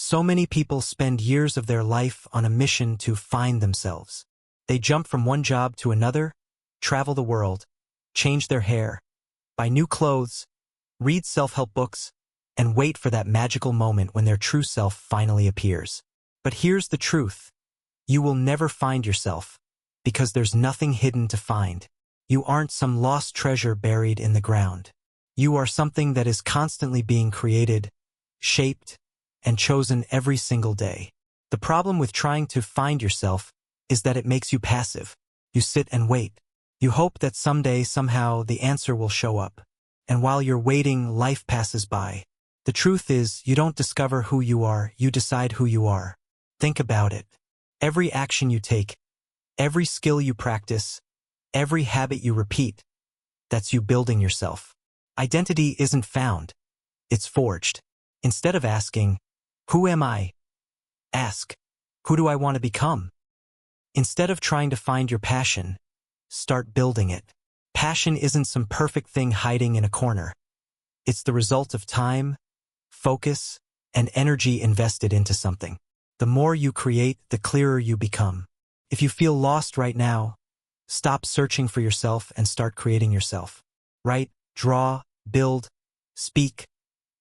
So many people spend years of their life on a mission to find themselves. They jump from one job to another, travel the world, change their hair, buy new clothes, read self-help books, and wait for that magical moment when their true self finally appears. But here's the truth. You will never find yourself, because there's nothing hidden to find. You aren't some lost treasure buried in the ground. You are something that is constantly being created, shaped, and chosen every single day. The problem with trying to find yourself is that it makes you passive. You sit and wait. You hope that someday, somehow, the answer will show up. And while you're waiting, life passes by. The truth is, you don't discover who you are, you decide who you are. Think about it. Every action you take, every skill you practice, every habit you repeat, that's you building yourself. Identity isn't found, it's forged. Instead of asking, "Who am I?" ask, "Who do I want to become?" Instead of trying to find your passion, start building it. Passion isn't some perfect thing hiding in a corner. It's the result of time, focus, and energy invested into something. The more you create, the clearer you become. If you feel lost right now, stop searching for yourself and start creating yourself. Write, draw, build, speak,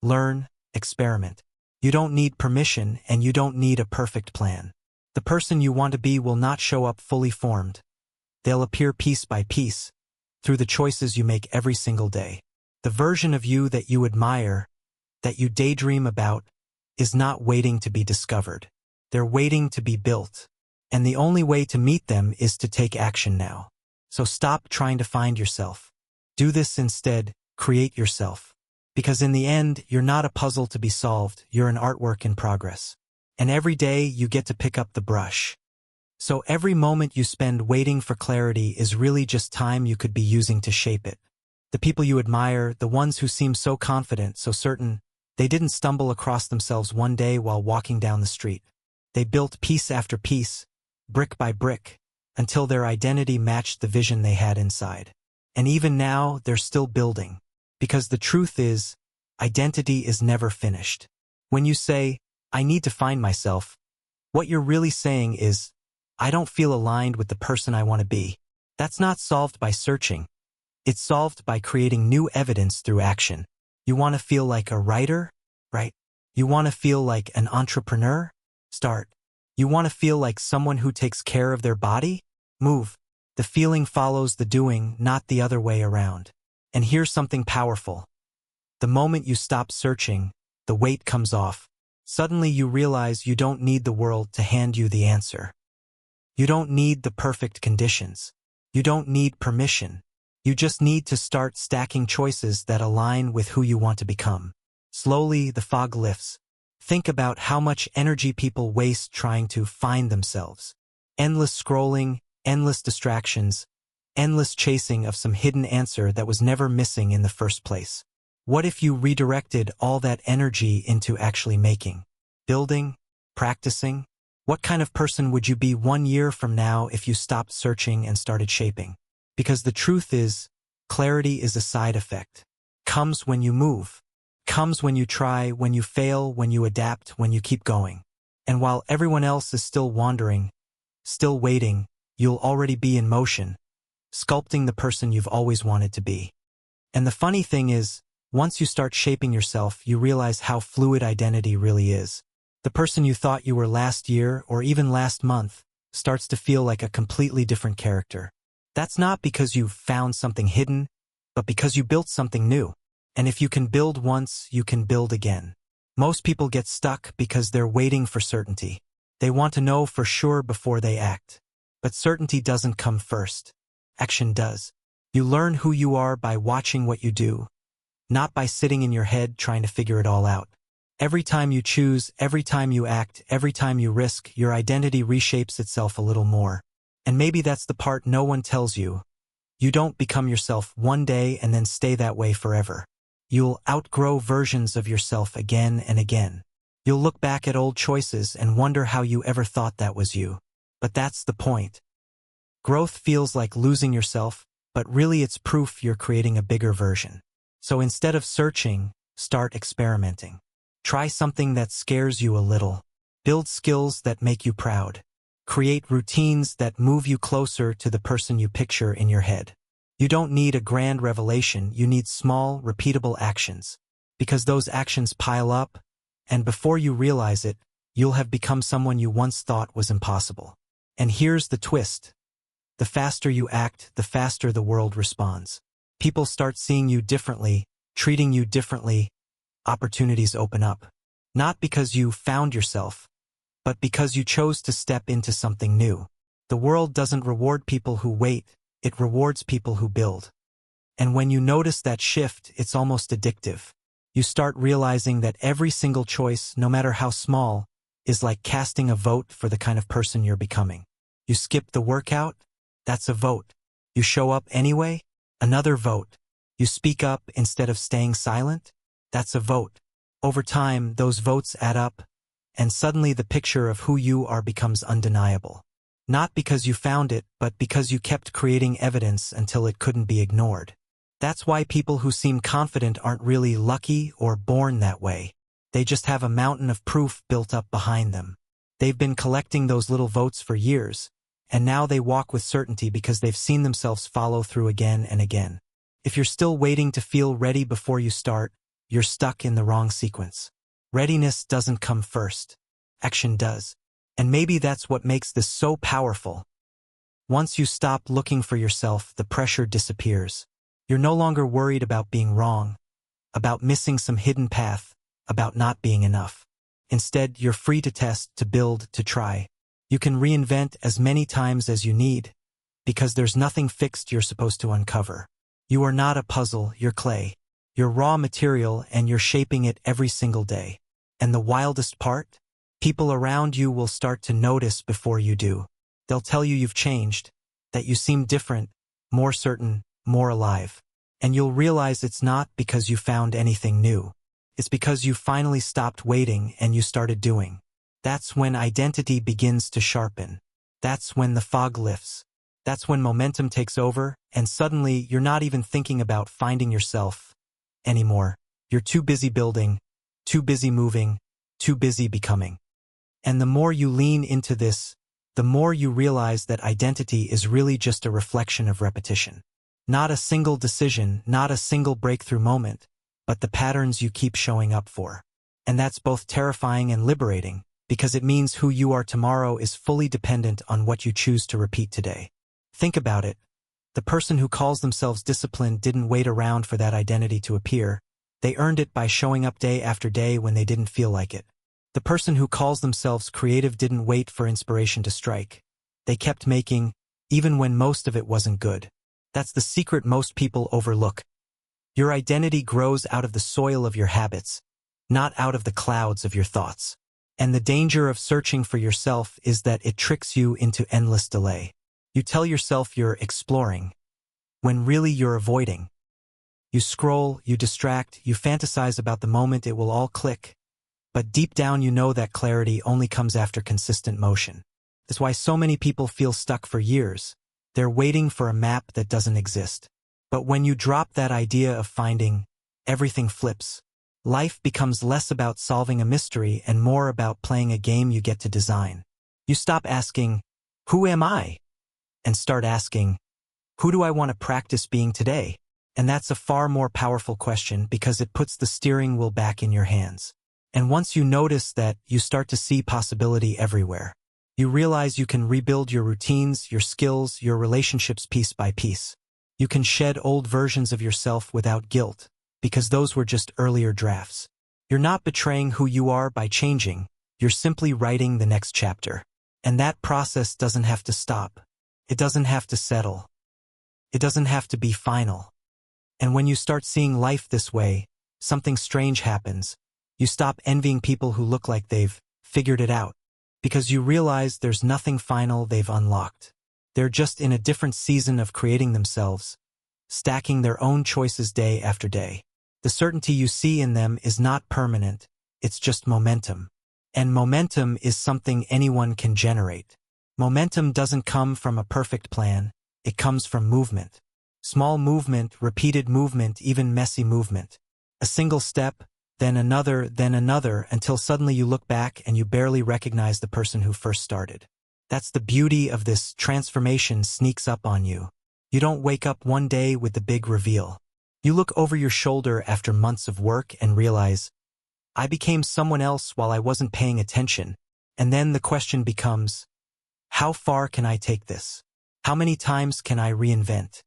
learn, experiment. You don't need permission and you don't need a perfect plan. The person you want to be will not show up fully formed. They'll appear piece by piece, through the choices you make every single day. The version of you that you admire, that you daydream about, is not waiting to be discovered. They're waiting to be built. And the only way to meet them is to take action now. So stop trying to find yourself. Do this instead, create yourself. Because in the end, you're not a puzzle to be solved, you're an artwork in progress. And every day you get to pick up the brush. So every moment you spend waiting for clarity is really just time you could be using to shape it. The people you admire, the ones who seem so confident, so certain, they didn't stumble across themselves one day while walking down the street. They built piece after piece, brick by brick, until their identity matched the vision they had inside. And even now, they're still building. Because the truth is, identity is never finished. When you say, "I need to find myself," what you're really saying is, "I don't feel aligned with the person I want to be." That's not solved by searching. It's solved by creating new evidence through action. You want to feel like a writer? Right? You want to feel like an entrepreneur? Start. You want to feel like someone who takes care of their body? Move. The feeling follows the doing, not the other way around. And here's something powerful. The moment you stop searching, the weight comes off. Suddenly you realize you don't need the world to hand you the answer. You don't need the perfect conditions. You don't need permission. You just need to start stacking choices that align with who you want to become. Slowly, the fog lifts. Think about how much energy people waste trying to find themselves. Endless scrolling, endless distractions, endless chasing of some hidden answer that was never missing in the first place. What if you redirected all that energy into actually making, building, practicing? What kind of person would you be 1 year from now if you stopped searching and started shaping? Because the truth is, clarity is a side effect. Comes when you move. Comes when you try, when you fail, when you adapt, when you keep going. And while everyone else is still wandering, still waiting, you'll already be in motion, sculpting the person you've always wanted to be. And the funny thing is, once you start shaping yourself, you realize how fluid identity really is. The person you thought you were last year or even last month starts to feel like a completely different character. That's not because you found something hidden, but because you built something new. And if you can build once, you can build again. Most people get stuck because they're waiting for certainty. They want to know for sure before they act. But certainty doesn't come first. Action does. You learn who you are by watching what you do, not by sitting in your head trying to figure it all out. Every time you choose, every time you act, every time you risk, your identity reshapes itself a little more. And maybe that's the part no one tells you. You don't become yourself one day and then stay that way forever. You'll outgrow versions of yourself again and again. You'll look back at old choices and wonder how you ever thought that was you. But that's the point. Growth feels like losing yourself, but really it's proof you're creating a bigger version. So instead of searching, start experimenting. Try something that scares you a little. Build skills that make you proud. Create routines that move you closer to the person you picture in your head. You don't need a grand revelation, you need small, repeatable actions. Because those actions pile up, and before you realize it, you'll have become someone you once thought was impossible. And here's the twist. The faster you act, the faster the world responds. People start seeing you differently, treating you differently, opportunities open up. Not because you found yourself, but because you chose to step into something new. The world doesn't reward people who wait, it rewards people who build. And when you notice that shift, it's almost addictive. You start realizing that every single choice, no matter how small, is like casting a vote for the kind of person you're becoming. You skip the workout? That's a vote. You show up anyway? Another vote. You speak up instead of staying silent? That's a vote. Over time, those votes add up, and suddenly the picture of who you are becomes undeniable. Not because you found it, but because you kept creating evidence until it couldn't be ignored. That's why people who seem confident aren't really lucky or born that way. They just have a mountain of proof built up behind them. They've been collecting those little votes for years, and now they walk with certainty because they've seen themselves follow through again and again. If you're still waiting to feel ready before you start, you're stuck in the wrong sequence. Readiness doesn't come first. Action does. And maybe that's what makes this so powerful. Once you stop looking for yourself, the pressure disappears. You're no longer worried about being wrong, about missing some hidden path, about not being enough. Instead, you're free to test, to build, to try. You can reinvent as many times as you need, because there's nothing fixed you're supposed to uncover. You are not a puzzle, you're clay. You're raw material, and you're shaping it every single day. And the wildest part? People around you will start to notice before you do. They'll tell you you've changed, that you seem different, more certain, more alive. And you'll realize it's not because you found anything new. It's because you finally stopped waiting and you started doing. That's when identity begins to sharpen. That's when the fog lifts. That's when momentum takes over, and suddenly you're not even thinking about finding yourself anymore. You're too busy building, too busy moving, too busy becoming. And the more you lean into this, the more you realize that identity is really just a reflection of repetition. Not a single decision, not a single breakthrough moment, but the patterns you keep showing up for. And that's both terrifying and liberating, because it means who you are tomorrow is fully dependent on what you choose to repeat today. Think about it. The person who calls themselves disciplined didn't wait around for that identity to appear. They earned it by showing up day after day when they didn't feel like it. The person who calls themselves creative didn't wait for inspiration to strike. They kept making, even when most of it wasn't good. That's the secret most people overlook. Your identity grows out of the soil of your habits, not out of the clouds of your thoughts. And the danger of searching for yourself is that it tricks you into endless delay. You tell yourself you're exploring, when really you're avoiding. You scroll, you distract, you fantasize about the moment it will all click. But deep down you know that clarity only comes after consistent motion. That's why so many people feel stuck for years. They're waiting for a map that doesn't exist. But when you drop that idea of finding, everything flips. Life becomes less about solving a mystery and more about playing a game you get to design. You stop asking, "Who am I?" and start asking, "Who do I want to practice being today?" And that's a far more powerful question because it puts the steering wheel back in your hands. And once you notice that, you start to see possibility everywhere. You realize you can rebuild your routines, your skills, your relationships piece by piece. You can shed old versions of yourself without guilt, because those were just earlier drafts. You're not betraying who you are by changing, you're simply writing the next chapter. And that process doesn't have to stop. It doesn't have to settle. It doesn't have to be final. And when you start seeing life this way, something strange happens. You stop envying people who look like they've figured it out, because you realize there's nothing final they've unlocked. They're just in a different season of creating themselves, stacking their own choices day after day. The certainty you see in them is not permanent, it's just momentum. And momentum is something anyone can generate. Momentum doesn't come from a perfect plan, it comes from movement. Small movement, repeated movement, even messy movement. A single step, then another, until suddenly you look back and you barely recognize the person who first started. That's the beauty of this transformation sneaks up on you. You don't wake up one day with the big reveal. You look over your shoulder after months of work and realize, I became someone else while I wasn't paying attention. And then the question becomes, how far can I take this? How many times can I reinvent?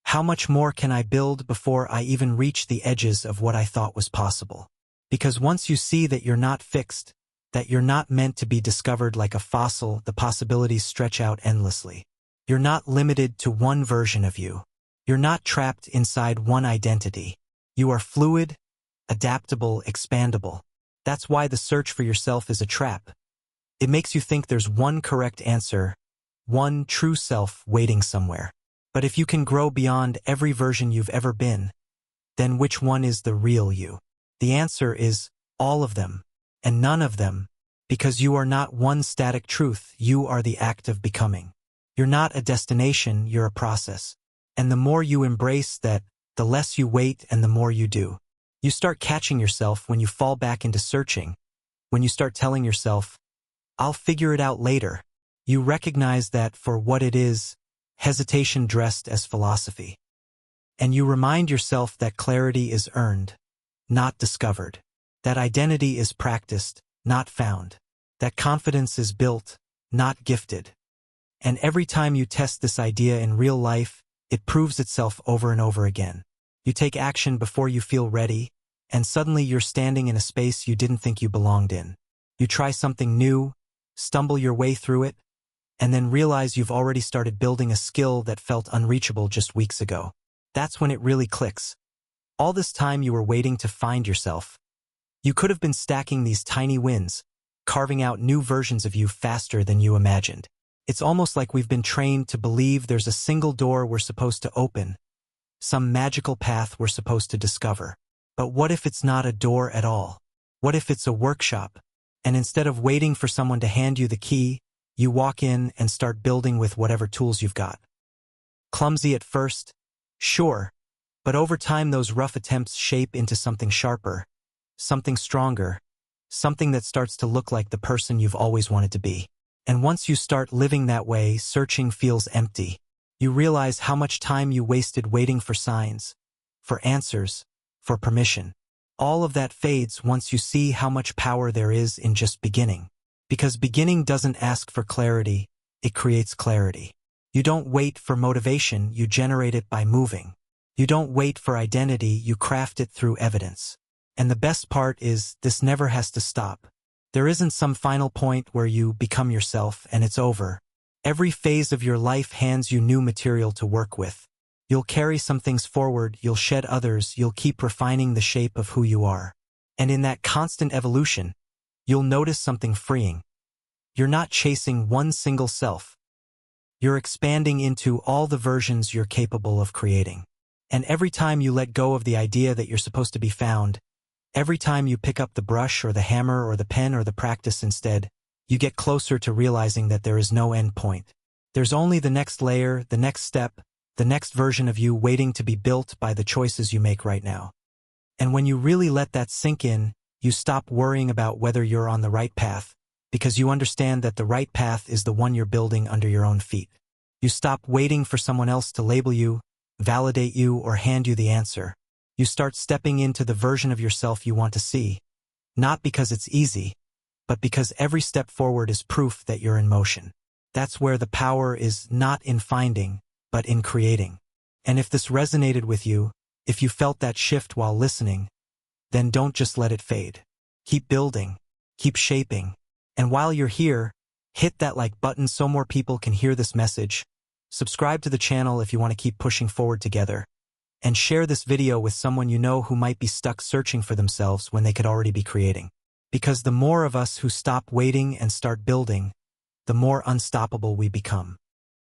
How much more can I build before I even reach the edges of what I thought was possible? Because once you see that you're not fixed, that you're not meant to be discovered like a fossil, the possibilities stretch out endlessly. You're not limited to one version of you. You're not trapped inside one identity. You are fluid, adaptable, expandable. That's why the search for yourself is a trap. It makes you think there's one correct answer, one true self waiting somewhere. But if you can grow beyond every version you've ever been, then which one is the real you? The answer is all of them, and none of them, because you are not one static truth, you are the act of becoming. You're not a destination, you're a process. And the more you embrace that, the less you wait and the more you do. You start catching yourself when you fall back into searching, when you start telling yourself, I'll figure it out later. You recognize that for what it is, hesitation dressed as philosophy. And you remind yourself that clarity is earned, not discovered. That identity is practiced, not found. That confidence is built, not gifted. And every time you test this idea in real life, it proves itself over and over again. You take action before you feel ready, and suddenly you're standing in a space you didn't think you belonged in. You try something new, stumble your way through it, and then realize you've already started building a skill that felt unreachable just weeks ago. That's when it really clicks. All this time you were waiting to find yourself. You could have been stacking these tiny wins, carving out new versions of you faster than you imagined. It's almost like we've been trained to believe there's a single door we're supposed to open, some magical path we're supposed to discover. But what if it's not a door at all? What if it's a workshop? And instead of waiting for someone to hand you the key, you walk in and start building with whatever tools you've got. Clumsy at first? Sure. But over time those rough attempts shape into something sharper, something stronger, something that starts to look like the person you've always wanted to be. And once you start living that way, searching feels empty. You realize how much time you wasted waiting for signs, for answers, for permission. All of that fades once you see how much power there is in just beginning. Because beginning doesn't ask for clarity, it creates clarity. You don't wait for motivation, you generate it by moving. You don't wait for identity, you craft it through evidence. And the best part is, this never has to stop. There isn't some final point where you become yourself and it's over. Every phase of your life hands you new material to work with. You'll carry some things forward, you'll shed others, you'll keep refining the shape of who you are. And in that constant evolution, you'll notice something freeing. You're not chasing one single self. You're expanding into all the versions you're capable of creating. And every time you let go of the idea that you're supposed to be found, every time you pick up the brush or the hammer or the pen or the practice instead, you get closer to realizing that there is no end point. There's only the next layer, the next step, the next version of you waiting to be built by the choices you make right now. And when you really let that sink in, you stop worrying about whether you're on the right path, because you understand that the right path is the one you're building under your own feet. You stop waiting for someone else to label you, validate you, or hand you the answer. You start stepping into the version of yourself you want to see, not because it's easy, but because every step forward is proof that you're in motion. That's where the power is, not in finding, but in creating. And if this resonated with you, if you felt that shift while listening, then don't just let it fade. Keep building, keep shaping. And while you're here, hit that like button so more people can hear this message. Subscribe to the channel if you want to keep pushing forward together. And share this video with someone you know who might be stuck searching for themselves when they could already be creating. Because the more of us who stop waiting and start building, the more unstoppable we become.